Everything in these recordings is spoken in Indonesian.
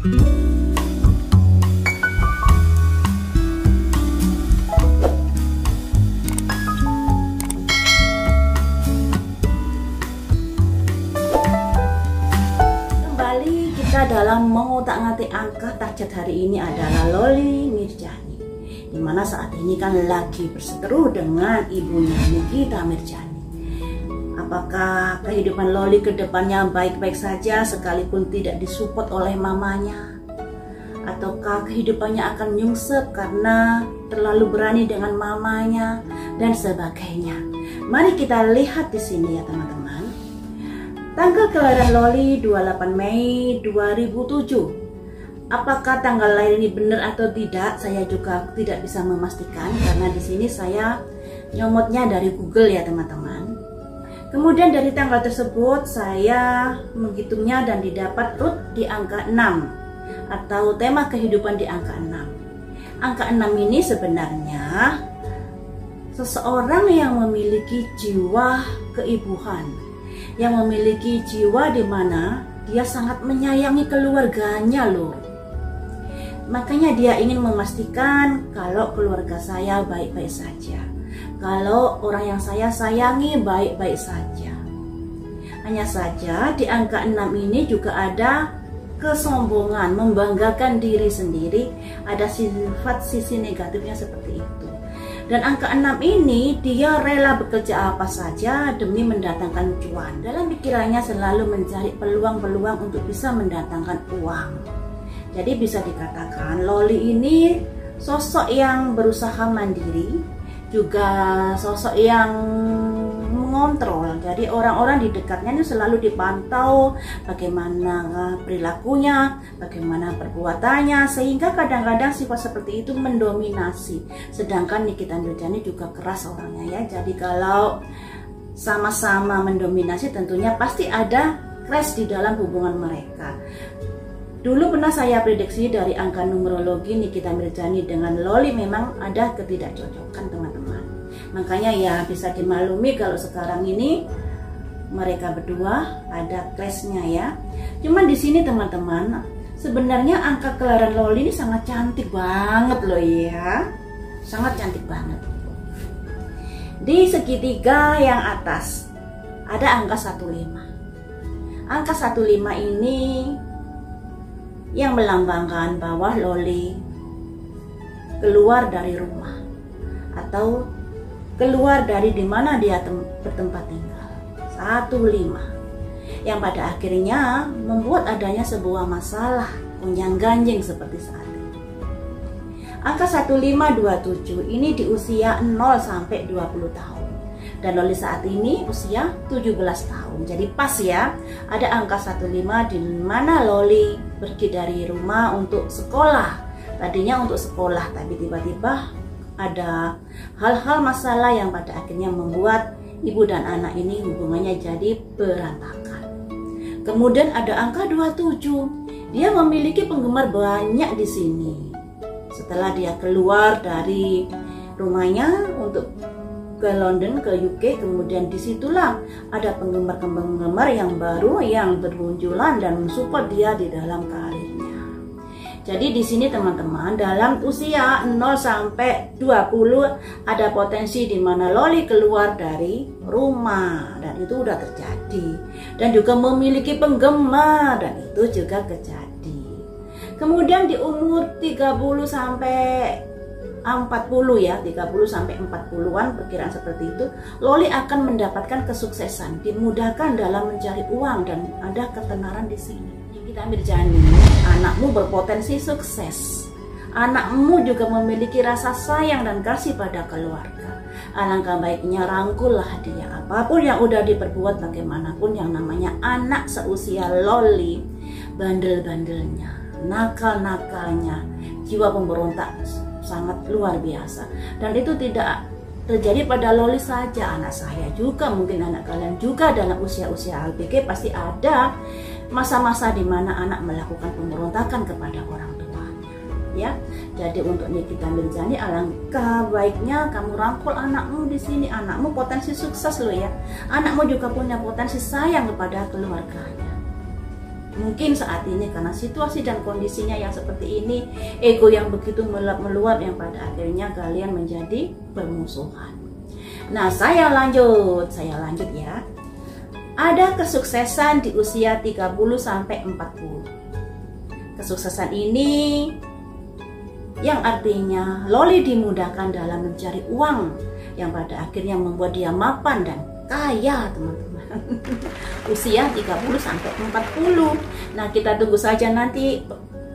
Dalam mengutak-ngatik angka, target hari ini adalah Loli Mirjani, dimana saat ini kan lagi berseteru dengan ibunya Nikita Mirjani. Apakah kehidupan Loli ke depannya baik-baik saja sekalipun tidak disupport oleh mamanya? Ataukah kehidupannya akan nyungsep karena terlalu berani dengan mamanya dan sebagainya? Mari kita lihat di sini ya teman-teman. Tanggal kelahiran Loli 28 Mei 2007. Apakah tanggal lahir ini benar atau tidak? Saya juga tidak bisa memastikan karena di sini saya nyomotnya dari Google ya teman-teman. Kemudian dari tanggal tersebut saya menghitungnya dan didapat root di angka 6 atau tema kehidupan di angka 6. Angka 6 ini sebenarnya seseorang yang memiliki jiwa keibuan, yang memiliki jiwa di mana dia sangat menyayangi keluarganya loh. Makanya dia ingin memastikan kalau keluarga saya baik-baik saja, kalau orang yang saya sayangi baik-baik saja. Hanya saja di angka 6 ini juga ada kesombongan, membanggakan diri sendiri, ada sifat sisi negatifnya seperti itu. Dan angka 6 ini dia rela bekerja apa saja demi mendatangkan cuan. Dalam pikirannya selalu mencari peluang-peluang untuk bisa mendatangkan uang. Jadi bisa dikatakan Loli ini sosok yang berusaha mandiri, juga sosok yang mengontrol. Jadi orang-orang di dekatnya ini selalu dipantau bagaimana perilakunya, bagaimana perbuatannya, sehingga kadang-kadang sifat seperti itu mendominasi. Sedangkan Nikita Mirjani juga keras orangnya ya. Jadi kalau sama-sama mendominasi tentunya pasti ada clash di dalam hubungan mereka. Dulu pernah saya prediksi dari angka numerologi Nikita Mirjani dengan Loli memang ada ketidakcocokan teman-teman. Makanya ya bisa dimaklumi kalau sekarang ini mereka berdua ada clash-nya ya. Cuman di sini teman-teman, sebenarnya angka kelahiran Loli ini sangat cantik banget loh ya. Sangat cantik banget. Di segitiga yang atas ada angka 15. Angka 15 ini yang melambangkan bahwa Loli keluar dari rumah atau keluar dari dimana dia bertempat tinggal. 15 yang pada akhirnya membuat adanya sebuah masalah gonjang-ganjing seperti saat ini. Angka 1527 ini di usia 0 sampai 20 tahun. Dan Loli saat ini usia 17 tahun. Jadi pas ya, ada angka 15 di mana Loli pergi dari rumah untuk sekolah. Tadinya untuk sekolah, tapi tiba-tiba ada hal-hal masalah yang pada akhirnya membuat ibu dan anak ini hubungannya jadi berantakan. Kemudian ada angka 27. Dia memiliki penggemar banyak di sini. Setelah dia keluar dari rumahnya untuk ke London, ke UK, kemudian disitulah ada penggemar-penggemar yang baru yang bermunculan dan mensupport dia di dalam karirnya. Jadi di sini teman-teman, dalam usia 0 sampai 20 ada potensi di mana Loli keluar dari rumah dan itu udah terjadi. Dan juga memiliki penggemar dan itu juga terjadi. Kemudian di umur 30 sampai 40 ya, 30 sampai 40-an perkiraan seperti itu, Loli akan mendapatkan kesuksesan, dimudahkan dalam mencari uang dan ada ketenaran di sini. Nikita Mirjani, anakmu berpotensi sukses. Anakmu juga memiliki rasa sayang dan kasih pada keluarga. Alangkah baiknya rangkullah dia. Apapun yang udah diperbuat bagaimanapun, yang namanya anak seusia Loli, bandel-bandelnya, nakal-nakalnya, jiwa pemberontak sangat luar biasa. Dan itu tidak terjadi pada Loli saja, anak saya juga, mungkin anak kalian juga dalam usia-usia ABG pasti ada masa-masa di mana anak melakukan pemberontakan kepada orang tuanya ya. Jadi untuk Nikita Mirjani, alangkah baiknya kamu rangkul anakmu di sini. Anakmu potensi sukses loh ya. Anakmu juga punya potensi sayang kepada keluarganya. Mungkin saat ini karena situasi dan kondisinya yang seperti ini, ego yang begitu meluap yang pada akhirnya kalian menjadi bermusuhan. Nah, saya lanjut ya. Ada kesuksesan di usia 30 sampai 40. Kesuksesan ini yang artinya Loli dimudahkan dalam mencari uang yang pada akhirnya membuat dia mapan dan kaya, teman-teman. Usia 30 sampai 40. Nah, kita tunggu saja nanti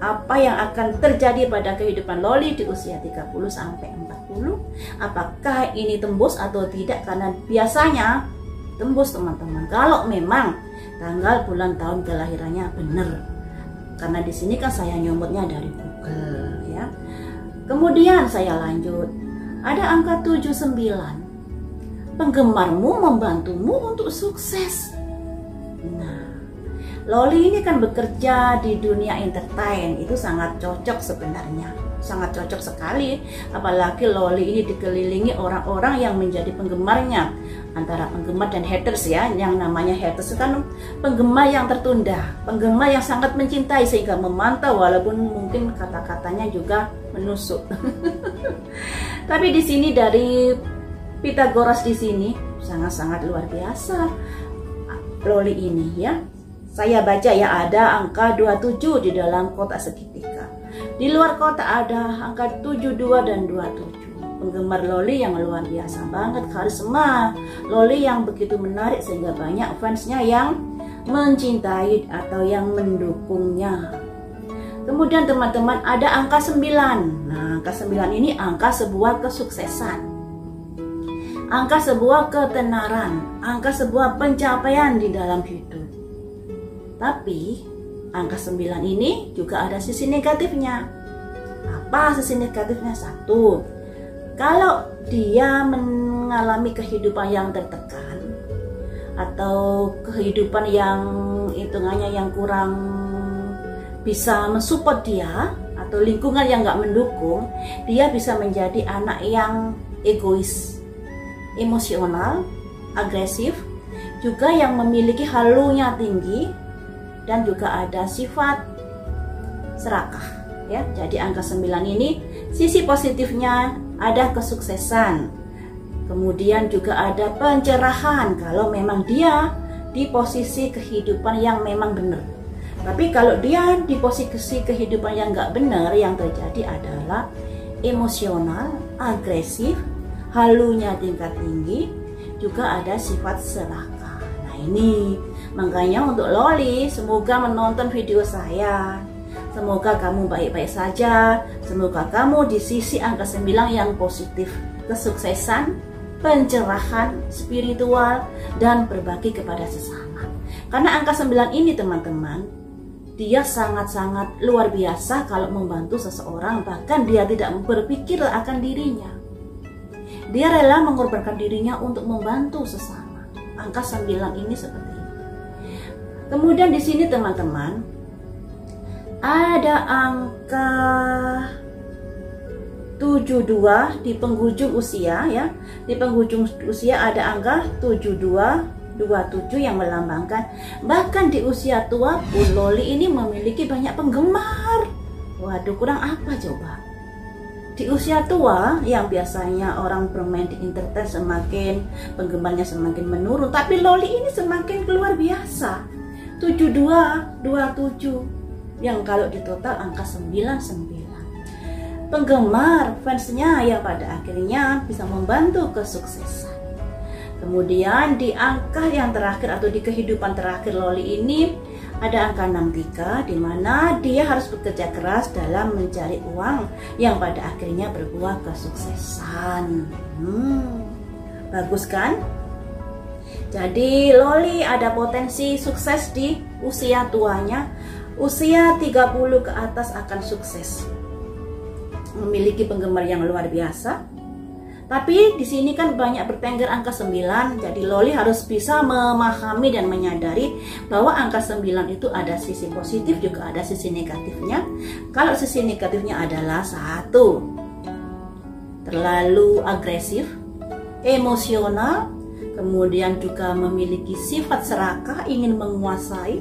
apa yang akan terjadi pada kehidupan Loli di usia 30 sampai 40. Apakah ini tembus atau tidak? Karena biasanya tembus, teman-teman, kalau memang tanggal, bulan, tahun kelahirannya benar. Karena di sini kan saya nyomotnya dari Google ya. Kemudian saya lanjut. Ada angka 79. Penggemarmu membantumu untuk sukses. Nah, Loli ini kan bekerja di dunia entertain, itu sangat cocok sebenarnya, sangat cocok sekali. Apalagi Loli ini dikelilingi orang-orang yang menjadi penggemarnya, antara penggemar dan haters ya. Yang namanya haters kan penggemar yang tertunda, penggemar yang sangat mencintai sehingga memantau walaupun mungkin kata-katanya juga menusuk. Tapi di sini dari Pythagoras di sini sangat-sangat luar biasa Loli ini ya. Saya baca ya, ada angka 27 di dalam kotak segitiga. Di luar kotak ada angka 72 dan 27. Penggemar Loli yang luar biasa banget, karisma Loli yang begitu menarik sehingga banyak fansnya yang mencintai atau yang mendukungnya. Kemudian teman-teman ada angka 9. Nah, angka 9 ini angka sebuah kesuksesan, angka sebuah ketenaran, angka sebuah pencapaian di dalam hidup. Tapi angka 9 ini juga ada sisi negatifnya. Apa sisi negatifnya? Satu, kalau dia mengalami kehidupan yang tertekan atau kehidupan yang hitungannya yang kurang bisa mensupport dia, atau lingkungan yang nggak mendukung, dia bisa menjadi anak yang egois, emosional, agresif, juga yang memiliki halunya tinggi, dan juga ada sifat serakah ya. Jadi angka 9 ini sisi positifnya ada kesuksesan, kemudian juga ada pencerahan kalau memang dia di posisi kehidupan yang memang benar. Tapi kalau dia di posisi kehidupan yang nggak benar, yang terjadi adalah emosional, agresif, halunya tingkat tinggi, juga ada sifat serakah. Nah, ini makanya untuk Loli, semoga menonton video saya, semoga kamu baik-baik saja, semoga kamu di sisi angka 9 yang positif, kesuksesan, pencerahan, spiritual, dan berbagi kepada sesama. Karena angka 9 ini teman-teman, dia sangat-sangat luar biasa kalau membantu seseorang, bahkan dia tidak berpikir akan dirinya. Dia rela mengorbankan dirinya untuk membantu sesama. Angka 9 ini seperti itu. Kemudian di sini teman-teman ada angka 72 di penghujung usia ya. Di penghujung usia ada angka 72, 27 yang melambangkan bahkan di usia tua pun Loli ini memiliki banyak penggemar. Waduh, kurang apa coba? Di usia tua yang biasanya orang bermain di entertain semakin penggemarnya semakin menurun, tapi Loli ini semakin luar biasa. 72, 27 yang kalau di total angka 99. Penggemar fansnya yang pada akhirnya bisa membantu kesuksesan. Kemudian di angka yang terakhir atau di kehidupan terakhir Loli ini ada angka 63, di mana dia harus bekerja keras dalam mencari uang yang pada akhirnya berbuah kesuksesan. Bagus kan? Jadi Loli ada potensi sukses di usia tuanya. Usia 30 ke atas akan sukses, memiliki penggemar yang luar biasa. Tapi di sini kan banyak bertengger angka 9, jadi Loli harus bisa memahami dan menyadari bahwa angka 9 itu ada sisi positif juga ada sisi negatifnya. Kalau sisi negatifnya adalah satu, terlalu agresif, emosional, kemudian juga memiliki sifat serakah, ingin menguasai,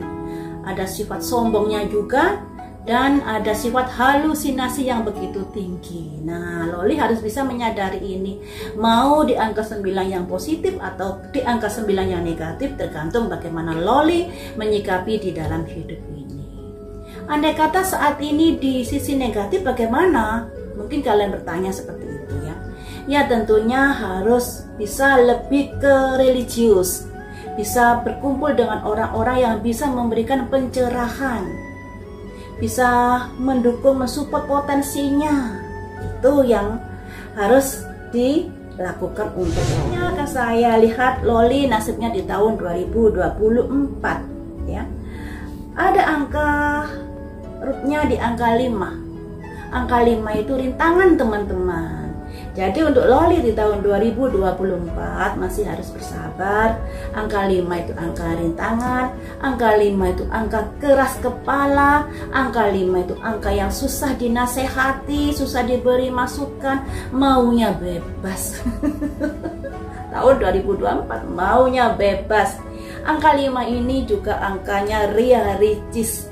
ada sifat sombongnya juga, dan ada sifat halusinasi yang begitu tinggi. Nah, Loli harus bisa menyadari ini. Mau di angka 9 yang positif atau di angka 9 yang negatif, tergantung bagaimana Loli menyikapi di dalam hidup ini. Andai kata saat ini di sisi negatif bagaimana? Mungkin kalian bertanya seperti itu ya. Ya tentunya harus bisa lebih ke religius. Bisa berkumpul dengan orang-orang yang bisa memberikan pencerahan, bisa mendukung, mensupport potensinya. Itu yang harus dilakukan untuk Loli. Akan saya lihat Loli nasibnya di tahun 2024 ya. Ada angka rootnya di angka 5. Angka 5 itu rintangan teman-teman. Jadi untuk Loli di tahun 2024 masih harus bersabar. Angka 5 itu angka rintangan, angka 5 itu angka keras kepala, angka 5 itu angka yang susah dinasehati, susah diberi masukan, maunya bebas. Tahun 2024 maunya bebas. Angka 5 ini juga angkanya ricis,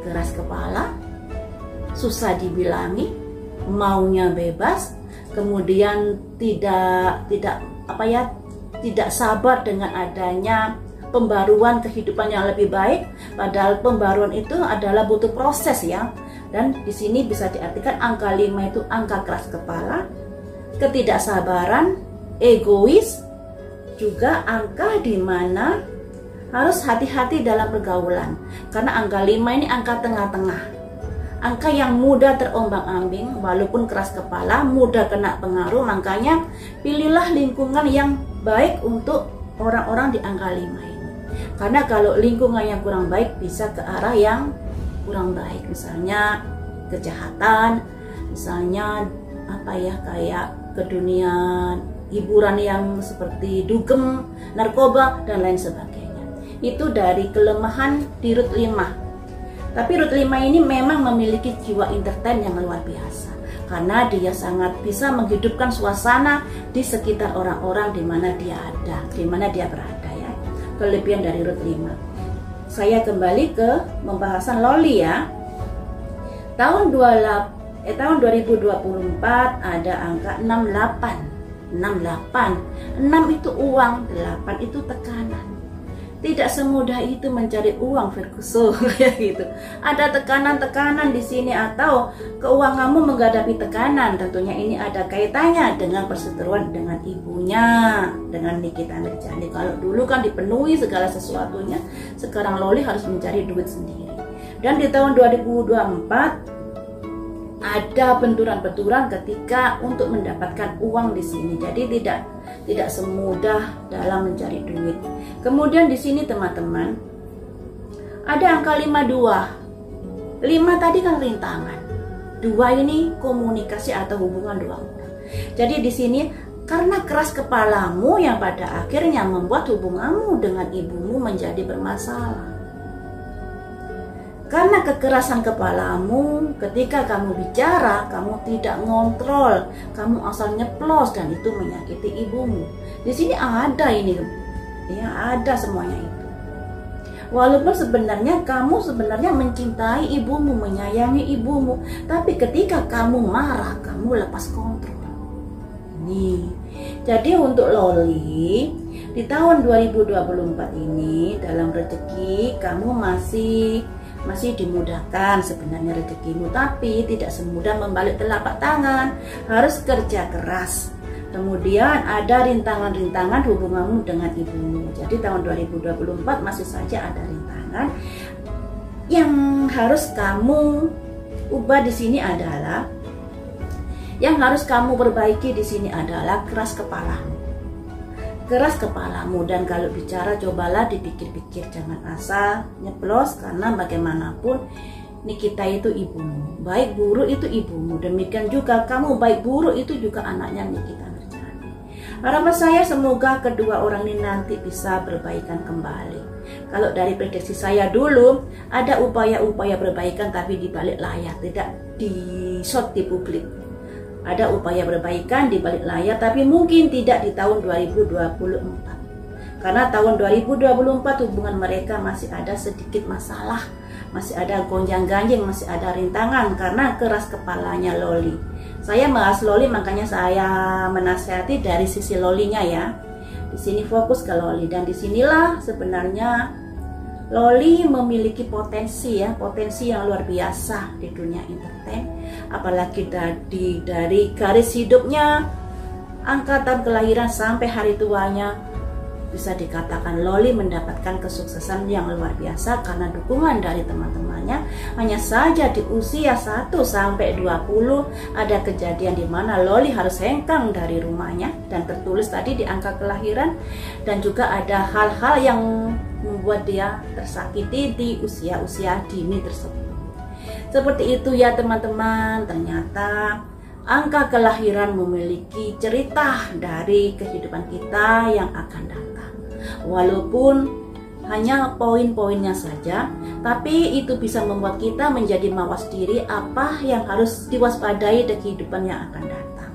keras kepala, susah dibilangi, maunya bebas. Kemudian tidak sabar dengan adanya pembaruan kehidupan yang lebih baik, padahal pembaruan itu adalah butuh proses ya. Dan di sini bisa diartikan angka 5 itu angka keras kepala, ketidaksabaran, egois, juga angka di mana harus hati-hati dalam pergaulan. Karena angka 5 ini angka tengah-tengah. Angka yang mudah terombang-ambing, walaupun keras kepala, mudah kena pengaruh. Makanya pilihlah lingkungan yang baik untuk orang-orang di angka 5 ini. Karena kalau lingkungan yang kurang baik bisa ke arah yang kurang baik. Misalnya kejahatan, misalnya kayak ke dunia hiburan yang seperti dugem, narkoba, dan lain sebagainya. Itu dari kelemahan di root 5. Tapi root 5 ini memang memiliki jiwa entertain yang luar biasa. Karena dia sangat bisa menghidupkan suasana di sekitar orang-orang di mana dia ada, di mana dia berada ya. Kelebihan dari root 5. Saya kembali ke pembahasan Loli ya. Tahun 2024 ada angka 68. 6 itu uang, 8 itu tekanan. Tidak semudah itu mencari uang, Ferguson, kayak gitu. Ada tekanan-tekanan di sini atau keuanganmu menghadapi tekanan. Tentunya ini ada kaitannya dengan perseteruan dengan ibunya, dengan Nikita Mirjani. Kalau dulu kan dipenuhi segala sesuatunya, sekarang Loli harus mencari duit sendiri. Dan di tahun 2024 ada benturan-benturan ketika untuk mendapatkan uang di sini. Jadi tidak semudah dalam mencari duit. Kemudian di sini teman-teman ada angka 52. 5 tadi kan rintangan. 2 ini komunikasi atau hubungan dua orang. Jadi di sini karena keras kepalamu yang pada akhirnya membuat hubunganmu dengan ibumu menjadi bermasalah. Karena kekerasan kepalamu, ketika kamu bicara, kamu tidak ngontrol, kamu asal nyeplos dan itu menyakiti ibumu. Di sini ada ini, ya ada semuanya itu. Walaupun sebenarnya kamu mencintai ibumu, menyayangi ibumu, tapi ketika kamu marah, kamu lepas kontrol. Nih, jadi untuk Loli di tahun 2024 ini dalam rezeki kamu masih dimudahkan sebenarnya rezekimu, tapi tidak semudah membalik telapak tangan, harus kerja keras. Kemudian ada rintangan-rintangan hubunganmu dengan ibumu. Jadi tahun 2024 masih saja ada rintangan. Yang harus kamu ubah di sini adalah, yang harus kamu perbaiki di sini adalah keras kepalamu. Keras kepalamu, dan kalau bicara cobalah dipikir-pikir, jangan asal nyeplos, karena bagaimanapun Nikita itu ibumu, baik buruk itu ibumu, demikian juga kamu baik buruk itu juga anaknya Nikita Mirjani. Harapan saya semoga kedua orang ini nanti bisa berbaikan kembali. Kalau dari prediksi saya dulu ada upaya-upaya perbaikan tapi di balik layar, tidak di shot di publik. Ada upaya perbaikan di balik layar, tapi mungkin tidak di tahun 2024. Karena tahun 2024 hubungan mereka masih ada sedikit masalah, masih ada gonjang-ganjing, masih ada rintangan karena keras kepalanya Loli. Saya bahas Loli, makanya saya menasihati dari sisi Lolinya ya. Di sini fokus ke Loli, dan disinilah sebenarnya Loli memiliki potensi ya, potensi yang luar biasa di dunia entertain. Apalagi dari garis hidupnya, angkatan kelahiran sampai hari tuanya, bisa dikatakan Loli mendapatkan kesuksesan yang luar biasa karena dukungan dari teman-temannya. Hanya saja di usia 1 sampai 20 ada kejadian di mana Loli harus hengkang dari rumahnya, dan tertulis tadi di angka kelahiran, dan juga ada hal-hal yang membuat dia tersakiti di usia-usia dini tersebut. Seperti itu ya teman-teman, ternyata angka kelahiran memiliki cerita dari kehidupan kita yang akan datang. Walaupun hanya poin-poinnya saja, tapi itu bisa membuat kita menjadi mawas diri apa yang harus diwaspadai di kehidupan yang akan datang,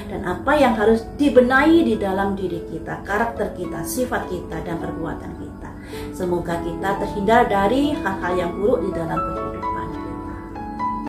dan apa yang harus dibenahi di dalam diri kita, karakter kita, sifat kita, dan perbuatan kita. Semoga kita terhindar dari hal-hal yang buruk di dalam kehidupan.